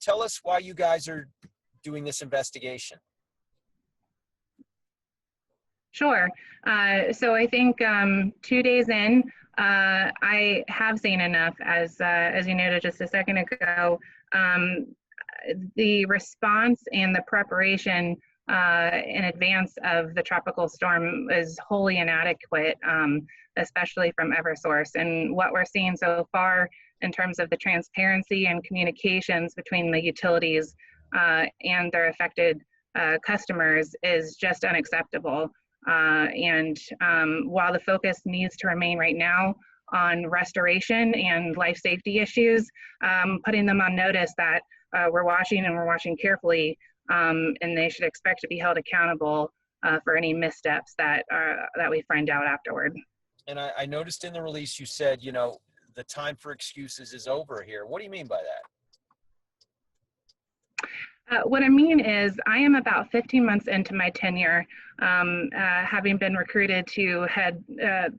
tell us why you guys are doing this investigation. Sure. So I think 2 days in, I have seen enough, as you noted just a second ago. The response and the preparation in advance of the tropical storm is wholly inadequate, especially from Eversource. And what we're seeing so far in terms of the transparency and communications between the utilities and their affected customers is just unacceptable. While the focus needs to remain right now on restoration and life safety issues, putting them on notice that we're watching and we're watching carefully, and they should expect to be held accountable for any missteps that we find out afterward. And I noticed in the release you said, you know, the time for excuses is over here. What do you mean by that? What I mean is I am about 15 months into my tenure, having been recruited to head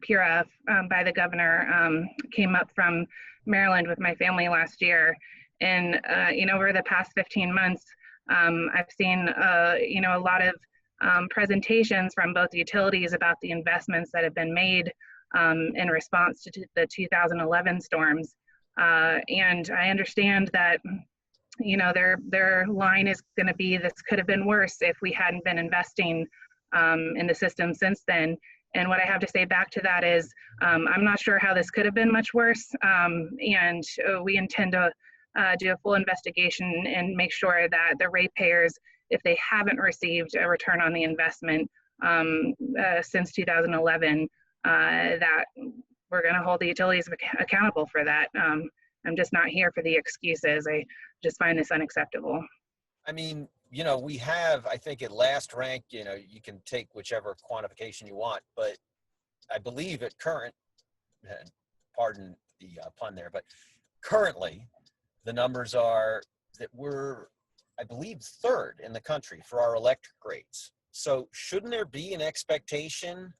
PURA by the governor, came up from Maryland with my family last year. And, you know, over the past 15 months, I've seen, you know, a lot of presentations from both utilities about the investments that have been made in response to the 2011 storms. And I understand that, you know, their line is going to be, this could have been worse if we hadn't been investing in the system since then. And what I have to say back to that is, I'm not sure how this could have been much worse. And we intend to do a full investigation and make sure that the ratepayers, if they haven't received a return on the investment since 2011, that we're going to hold the utilities accountable for that. I'm just not here for the excuses. I just find this unacceptable. I mean, you know, we have, I think at last rank, you know, you can take whichever quantification you want, but I believe at current, pardon the pun there, but currently the numbers are that we're, I believe, third in the country for our electric rates. So shouldn't there be an expectation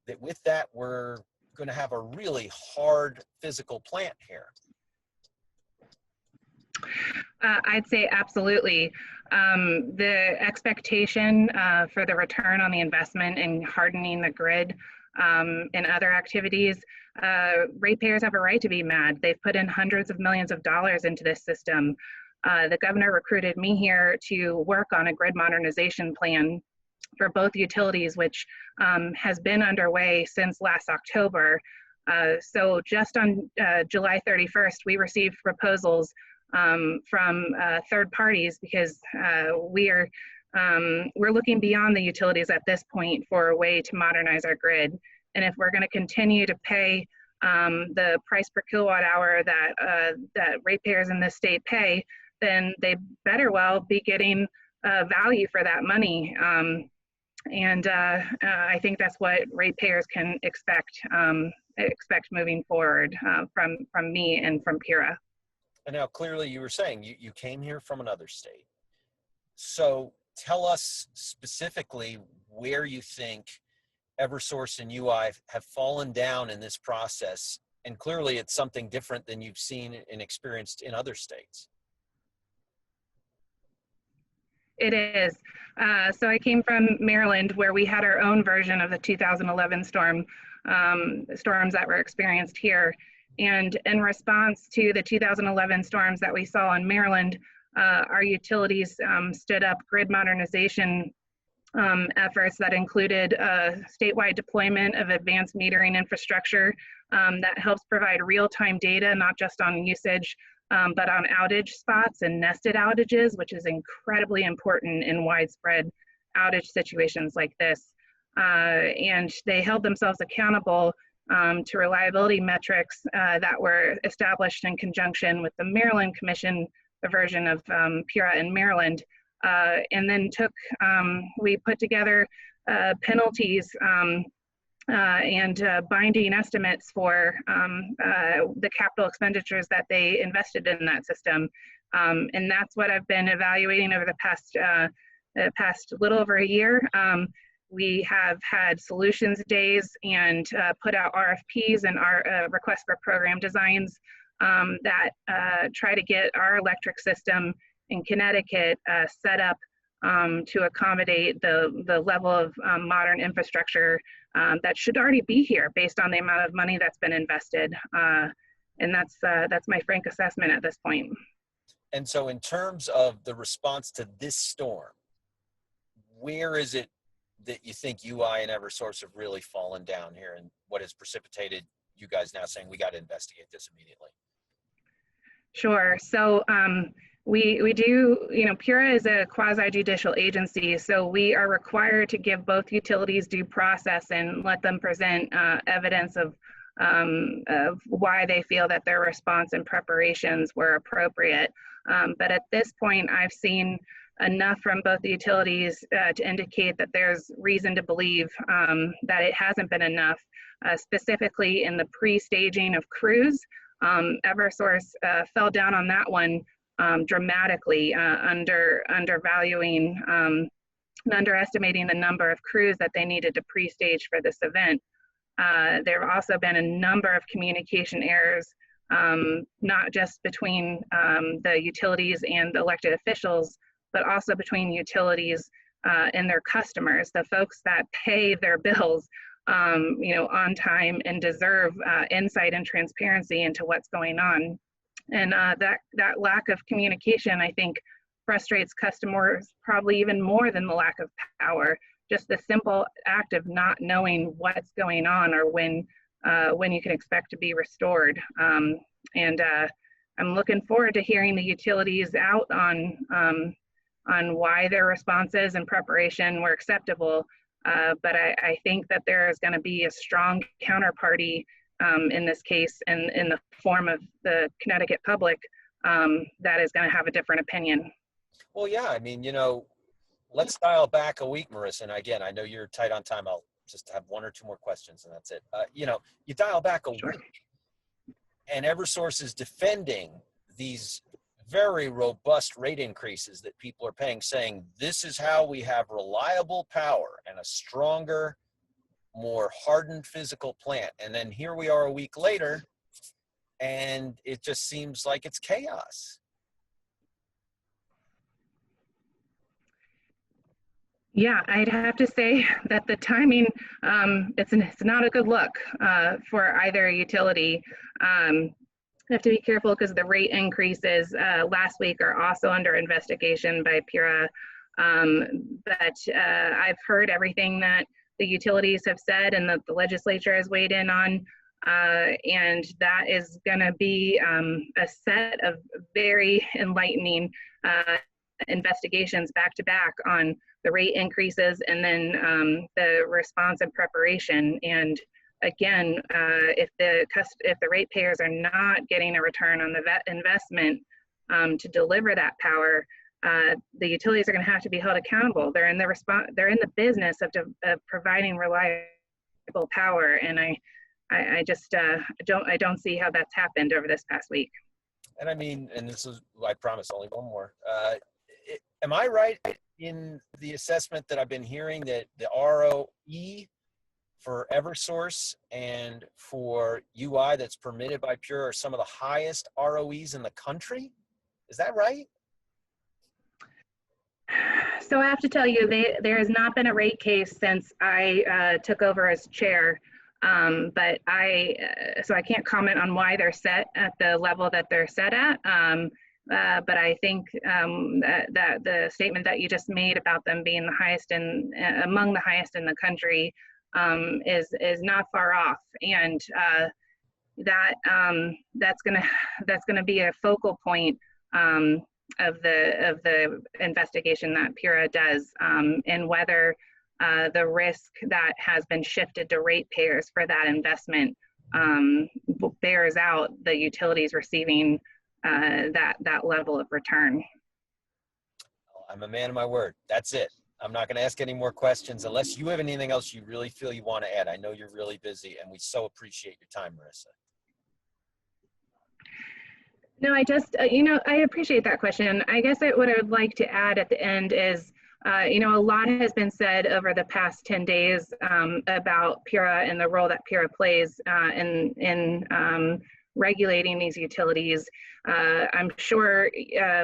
that with that, we're going to have a really hard physical plant here? I'd say absolutely. The expectation for the return on the investment in hardening the grid and other activities, ratepayers have a right to be mad. They've put in hundreds of millions of dollars into this system. The governor recruited me here to work on a grid modernization plan for both utilities, which has been underway since last October. So just on July 31st, we received proposals from third parties because we're looking beyond the utilities at this point for a way to modernize our grid. And if we're going to continue to pay the price per kilowatt hour that ratepayers in this state pay, then they better well be getting value for that money. I think that's what ratepayers can expect moving forward from me and from PURA. And now clearly you were saying you came here from another state. So tell us specifically where you think Eversource and UI have fallen down in this process. And clearly it's something different than you've seen and experienced in other states. It is. So I came from Maryland, where we had our own version of the 2011 storms that were experienced here. And in response to the 2011 storms that we saw in Maryland, our utilities stood up grid modernization efforts that included statewide deployment of advanced metering infrastructure that helps provide real-time data, not just on usage, but on outage spots and nested outages, which is incredibly important in widespread outage situations like this. And they held themselves accountable to reliability metrics that were established in conjunction with the Maryland Commission version of PURA in Maryland. And then we put together penalties and binding estimates for the capital expenditures that they invested in that system. And that's what I've been evaluating over the past little over a year. We have had solutions days and put out RFPs and our request for program designs that try to get our electric system in Connecticut set up to accommodate the level of modern infrastructure that should already be here based on the amount of money that's been invested. And that's my frank assessment at this point. And so in terms of the response to this storm, where is it that you think UI and Eversource have really fallen down here, and what has precipitated you guys now saying we got to investigate this immediately? Sure. So we do, PURA is a quasi-judicial agency, so we are required to give both utilities due process and let them present evidence of why they feel that their response and preparations were appropriate. But at this point, I've seen enough from both the utilities to indicate that there's reason to believe that it hasn't been enough, specifically in the pre-staging of crews. Eversource fell down on that one dramatically, undervaluing and underestimating the number of crews that they needed to pre-stage for this event. There have also been a number of communication errors, not just between the utilities and the elected officials, but also between utilities and their customers, the folks that pay their bills on time and deserve insight and transparency into what's going on. And that lack of communication, I think, frustrates customers probably even more than the lack of power. Just the simple act of not knowing what's going on or when you can expect to be restored. And I'm looking forward to hearing the utilities out on why their responses and preparation were acceptable. But I think that there is going to be a strong counterparty in this case, and in the form of the Connecticut public, that is going to have a different opinion. Well, yeah, I mean, let's dial back a week, Marissa. And again, I know you're tight on time. I'll just have one or two more questions and that's it. You dial back a week and Eversource is defending these very robust rate increases that people are paying, saying this is how we have reliable power and a stronger, more hardened physical plant. And then here we are a week later, and it just seems like it's chaos. Yeah, I'd have to say that the timing, it's not a good look for either utility. You have to be careful because the rate increases last week are also under investigation by PURA. But I've heard everything that the utilities have said and that the legislature has weighed in on. And that is going to be a set of very enlightening investigations back to back on the rate increases and then the response and preparation. And again, if the ratepayers are not getting a return on the investment to deliver that power, the utilities are going to have to be held accountable. They're in the business of providing reliable power, and I just don't see how that's happened over this past week. And I mean, and this is, I promise, only one more. Am I right in the assessment that I've been hearing that the ROE for Eversource and for UI that's permitted by PURA are some of the highest ROEs in the country? Is that right? So I have to tell you, there has not been a rate case since I took over as chair. But so I can't comment on why they're set at the level that they're set at. But I think that the statement that you just made about them being the highest among the highest in the country is not far off, and that's gonna be a focal point of the investigation that PURA does, and whether the risk that has been shifted to ratepayers for that investment bears out the utilities receiving that level of return. I'm a man of my word. That's it. I'm not going to ask any more questions unless you have anything else you really feel you want to add. I know you're really busy, and we so appreciate your time, Marissa. No, I just, I appreciate that question. I guess what I would like to add at the end is, a lot has been said over the past 10 days about PURA and the role that PURA plays in regulating these utilities. I'm sure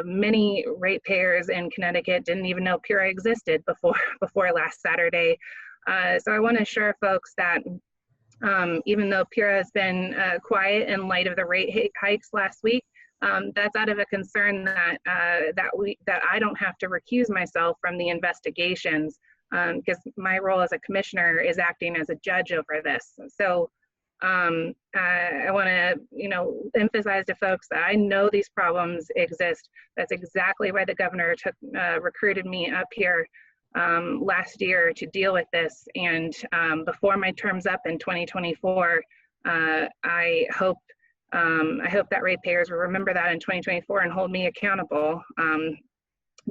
many ratepayers in Connecticut didn't even know PURA existed before last Saturday. So I want to assure folks that even though PURA has been quiet in light of the rate hikes last week, that's out of a concern that that I don't have to recuse myself from the investigations, because my role as a commissioner is acting as a judge over this. So I want to, emphasize to folks that I know these problems exist. That's exactly why the governor recruited me up here last year to deal with this. And before my term's up in 2024, I hope that ratepayers will remember that in 2024 and hold me accountable,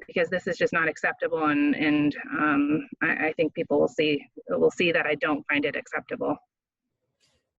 because this is just not acceptable. And I think people will see that I don't find it acceptable.